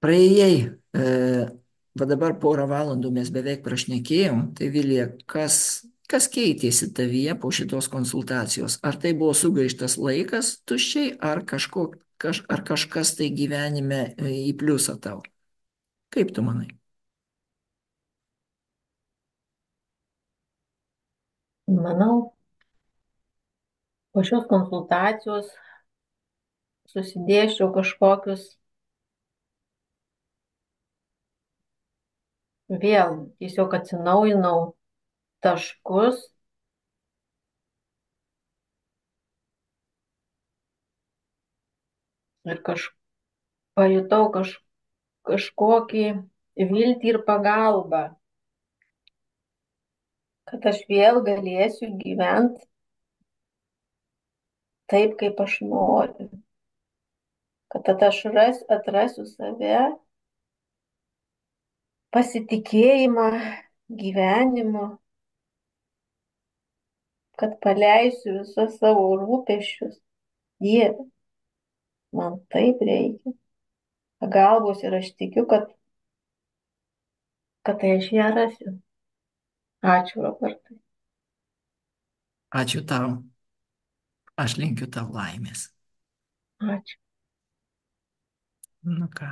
Praėjai, va dabar porą valandų mes beveik prašnekėjom, tai Vilija, kas keitėsi tavyje po šitos konsultacijos? Ar tai buvo sugaištas laikas tuščiai, ar kažkas tai gyvenime į pliusą tau? Kaip tu manai? Manau, po šios konsultacijos susidėčiau kažkokius vėl tiesiog atsinaujinau taškus ir pajutau kažkokį viltį ir pagalbą, kad aš vėl galėsiu gyventi taip, kaip aš noriu, kad tada atrasiu save, pasitikėjimą gyvenimu, kad paleisiu visus savo rūpesčius. Dieve, man taip reikia pagalbos ir aš tikiu, kad tai aš ją rasiu. Ačiū, Robertai. Ačiū tau, aš linkiu tau laimės. Ačiū. Nu ką.